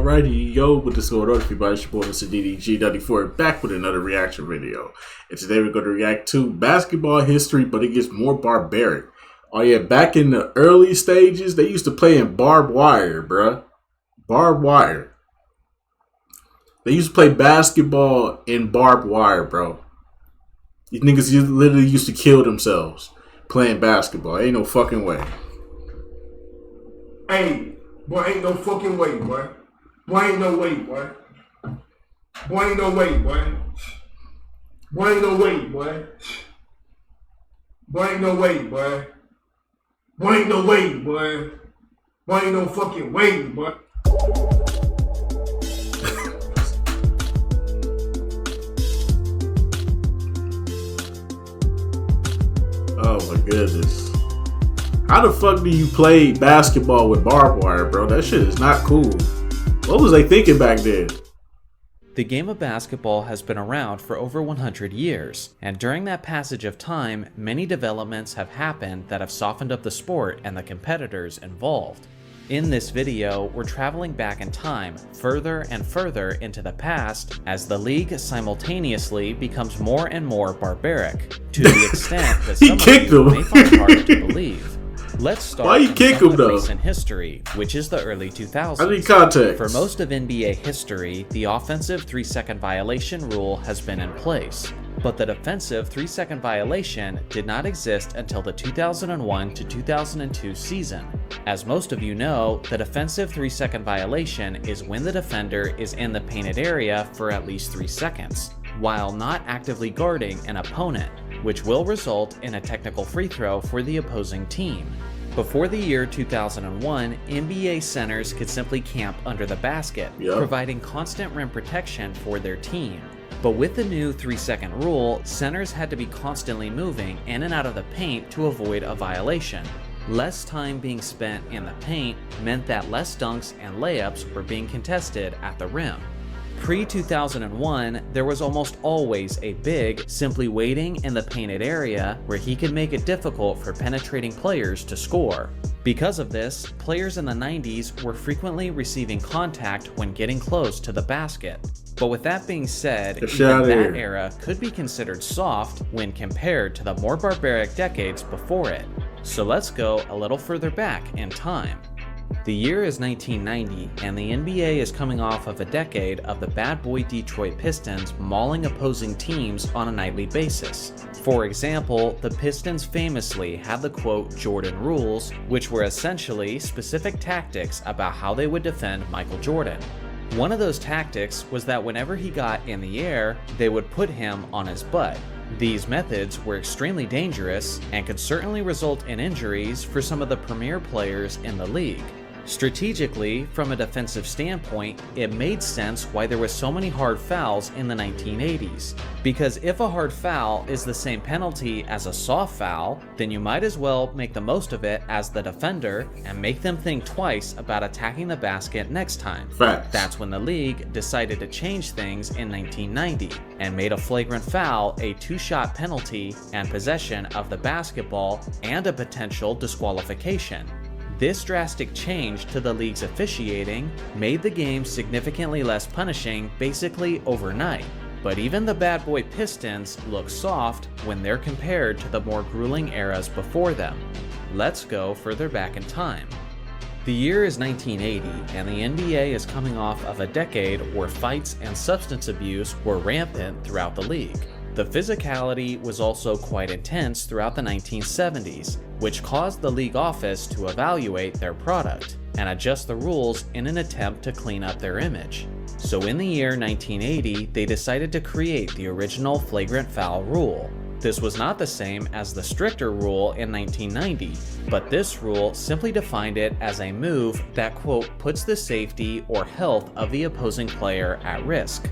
Alrighty, yo, what is going on, everybody? It's your boy, Mr. DDG94, back with another reaction video. And today we're going to react to basketball history, but it gets more barbaric. Oh yeah, back in the early stages, they used to play in barbed wire, bruh. Barbed wire. They used to play basketball in barbed wire, bro. These niggas literally used to kill themselves playing basketball. Ain't no fucking way. Hey, boy, ain't no fucking way, boy. Boy, ain't no way, boy. Boy, ain't no way, boy. Boy, ain't no way, boy. Boy, ain't no way, boy. Boy, ain't no way, boy. Boy, ain't no fucking way, boy. Oh my goodness. How the fuck do you play basketball with barbed wire, bro? That shit is not cool. What was they thinking back then? The game of basketball has been around for over 100 years, and during that passage of time, many developments have happened that have softened up the sport and the competitors involved. In this video, we're traveling back in time, further and further into the past, as the league simultaneously becomes more and more barbaric, to the extent that some of you may find hard to believe. Let's start with recent history, which is the early 2000s. I need context. For most of NBA history, the offensive 3-second violation rule has been in place, but the defensive 3-second violation did not exist until the 2001 to 2002 season. As most of you know, the defensive 3-second violation is when the defender is in the painted area for at least 3 seconds, while not actively guarding an opponent, which will result in a technical free throw for the opposing team. Before the year 2001, NBA centers could simply camp under the basket, providing constant rim protection for their team. But with the new 3-second rule, centers had to be constantly moving in and out of the paint to avoid a violation. Less time being spent in the paint meant that less dunks and layups were being contested at the rim. Pre-2001, there was almost always a big simply waiting in the painted area where he could make it difficult for penetrating players to score. Because of this, players in the 90s were frequently receiving contact when getting close to the basket. But with that being said, even that era could be considered soft when compared to the more barbaric decades before it. So let's go a little further back in time. The year is 1990, and the NBA is coming off of a decade of the bad boy Detroit Pistons mauling opposing teams on a nightly basis. For example, the Pistons famously had the quote Jordan rules, which were essentially specific tactics about how they would defend Michael Jordan. One of those tactics was that whenever he got in the air, they would put him on his butt. These methods were extremely dangerous and could certainly result in injuries for some of the premier players in the league. Strategically, from a defensive standpoint, it made sense why there were so many hard fouls in the 1980s. Because if a hard foul is the same penalty as a soft foul, then you might as well make the most of it as the defender and make them think twice about attacking the basket next time. That's when the league decided to change things in 1990 and made a flagrant foul a 2-shot penalty and possession of the basketball and a potential disqualification. This drastic change to the league's officiating made the game significantly less punishing basically overnight. But even the bad boy Pistons look soft when they're compared to the more grueling eras before them. Let's go further back in time. The year is 1980, and the NBA is coming off of a decade where fights and substance abuse were rampant throughout the league. The physicality was also quite intense throughout the 1970s, which caused the league office to evaluate their product and adjust the rules in an attempt to clean up their image. So in the year 1980, they decided to create the original flagrant foul rule. This was not the same as the stricter rule in 1990, but this rule simply defined it as a move that, quote, puts the safety or health of the opposing player at risk.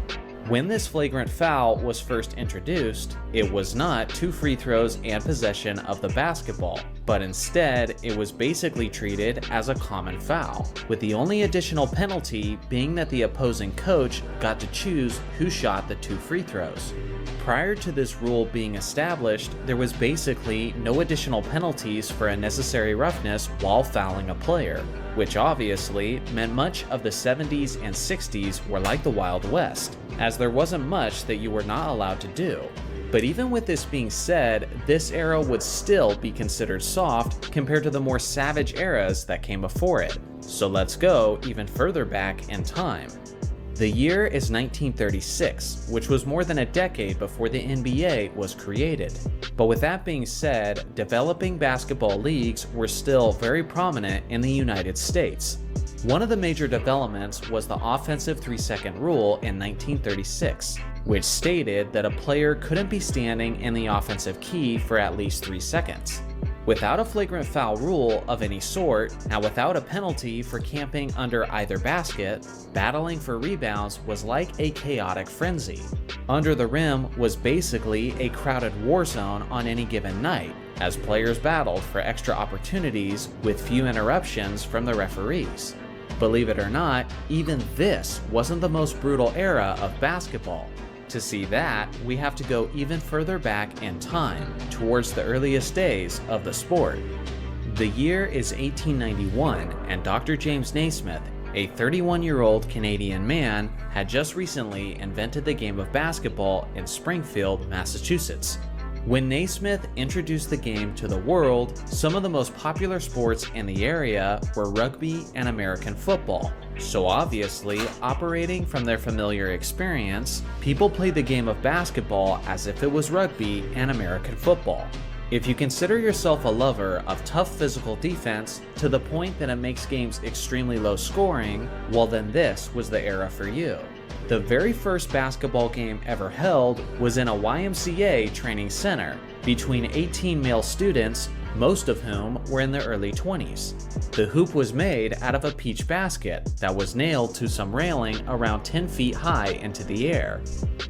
When this flagrant foul was first introduced, it was not 2 free throws and possession of the basketball, but instead it was basically treated as a common foul, with the only additional penalty being that the opposing coach got to choose who shot the 2 free throws. Prior to this rule being established, there was basically no additional penalties for unnecessary roughness while fouling a player, which obviously meant much of the 70s and 60s were like the Wild West, as there wasn't much that you were not allowed to do. But even with this being said, this era would still be considered soft compared to the more savage eras that came before it. So let's go even further back in time. The year is 1936, which was more than a decade before the NBA was created. But with that being said, developing basketball leagues were still very prominent in the United States. One of the major developments was the offensive 3-second rule in 1936, which stated that a player couldn't be standing in the offensive key for at least 3 seconds. Without a flagrant foul rule of any sort, and without a penalty for camping under either basket, battling for rebounds was like a chaotic frenzy. Under the rim was basically a crowded war zone on any given night, as players battled for extra opportunities with few interruptions from the referees. Believe it or not, even this wasn't the most brutal era of basketball. To see that, we have to go even further back in time, towards the earliest days of the sport. The year is 1891, and Dr. James Naismith, a 31-year-old Canadian man, had just recently invented the game of basketball in Springfield, Massachusetts. When Naismith introduced the game to the world, some of the most popular sports in the area were rugby and American football. So obviously, operating from their familiar experience, people played the game of basketball as if it was rugby and American football. If you consider yourself a lover of tough physical defense to the point that it makes games extremely low scoring, well then this was the era for you. The very first basketball game ever held was in a YMCA training center between 18 male students, most of whom were in their early 20s. The hoop was made out of a peach basket that was nailed to some railing around 10 feet high into the air.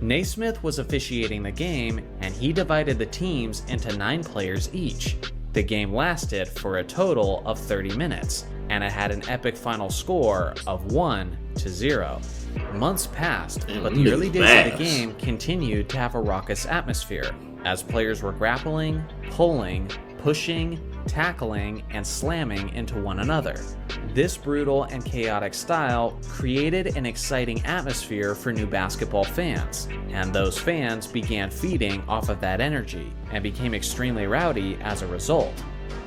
Naismith was officiating the game, and he divided the teams into 9 players each. The game lasted for a total of 30 minutes, and it had an epic final score of 1-0. Months passed, but the early days of the game continued to have a raucous atmosphere, as players were grappling, pulling, pushing, tackling, and slamming into one another. This brutal and chaotic style created an exciting atmosphere for new basketball fans, and those fans began feeding off of that energy and became extremely rowdy as a result.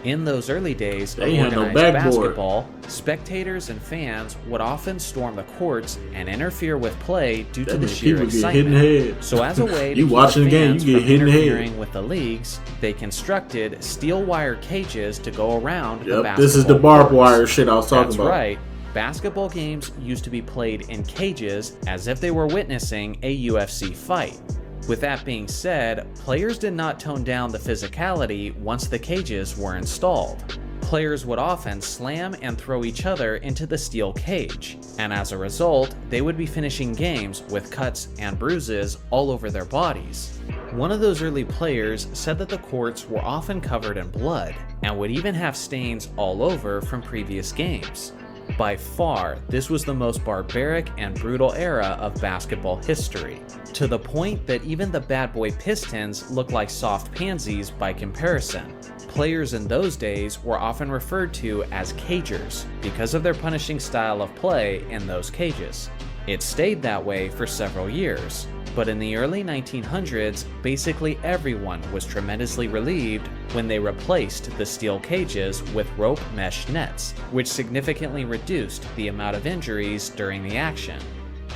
In those early days of organized basketball, spectators and fans would often storm the courts and interfere with play due to the sheer excitement. So as a way to keep the fans from interfering with the leagues, they constructed steel wire cages to go around the basketball This is the barbed wire shit I was talking about. That's right. Basketball games used to be played in cages as if they were witnessing a UFC fight. With that being said, players did not tone down the physicality once the cages were installed. Players would often slam and throw each other into the steel cage, and as a result, they would be finishing games with cuts and bruises all over their bodies. One of those early players said that the courts were often covered in blood, and would even have stains all over from previous games. By far, this was the most barbaric and brutal era of basketball history, to the point that even the bad boy Pistons looked like soft pansies by comparison. Players in those days were often referred to as cagers because of their punishing style of play in those cages. It stayed that way for several years, but in the early 1900s, basically everyone was tremendously relieved when they replaced the steel cages with rope mesh nets, which significantly reduced the amount of injuries during the action.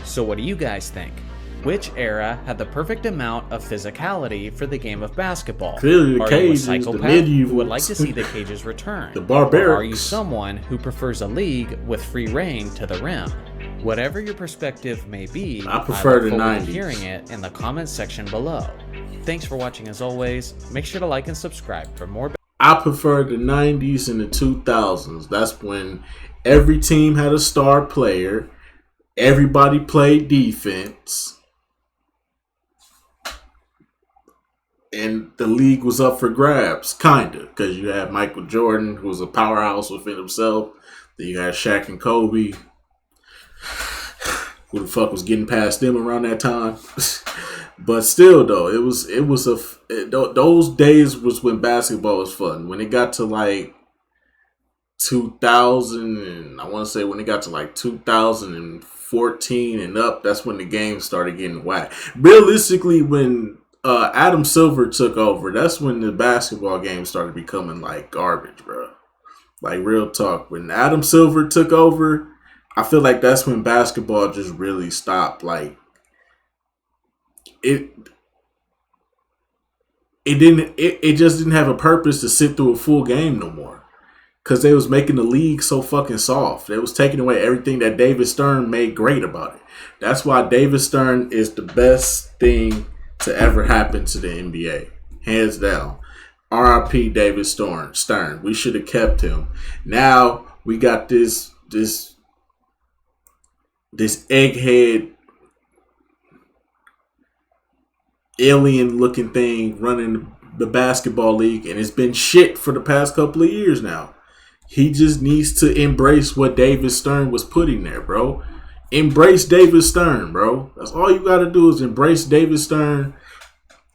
So what do you guys think? Which era had the perfect amount of physicality for the game of basketball? Clearly the Are you a cages, the psychopath medievals, who would like to see the cages return? The barbarics. Or are you someone who prefers a league with free reign to the rim? Whatever your perspective may be, I prefer the look forward 90s. to hearing it in the comments section below. Thanks for watching as always. Make sure to like and subscribe for more. I prefer the 90s and the 2000s. That's when every team had a star player. Everybody played defense. and the league was up for grabs, kinda, because you had Michael Jordan, who was a powerhouse within himself. Then you had Shaq and Kobe. Who the fuck was getting past them around that time? But still, though, those days was when basketball was fun. When it got to like 2000, and I want to say when it got to like 2014 and up, that's when the game started getting whacked. Realistically, when Adam Silver took over, that's when the basketball game started becoming like garbage, bro. Like real talk. When Adam Silver took over, I feel like that's when basketball just really stopped. Like it just didn't have a purpose to sit through a full game no more. Cause they was making the league so fucking soft. They was taking away everything that David Stern made great about it. That's why David Stern is the best thing to ever happen to the NBA. Hands down. R.I.P. David Stern. We should have kept him. Now we got this egghead alien looking thing running the basketball league, and it's been shit for the past couple of years now. He just needs to embrace what David Stern was putting there, bro. Embrace David Stern, bro. That's all you got to do is embrace David Stern,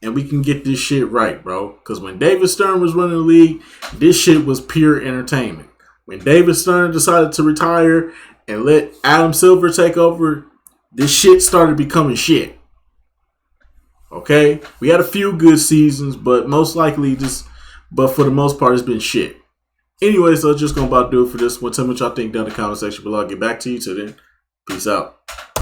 and we can get this shit right, bro. Because when David Stern was running the league, this shit was pure entertainment. When David Stern decided to retire and let Adam Silver take over, this shit started becoming shit. Okay? We had a few good seasons, but most likely but for the most part, it's been shit. Anyway, so just gonna about do it for this one. Tell me what y'all think down in the comment section below. I'll get back to you. Till then, peace out.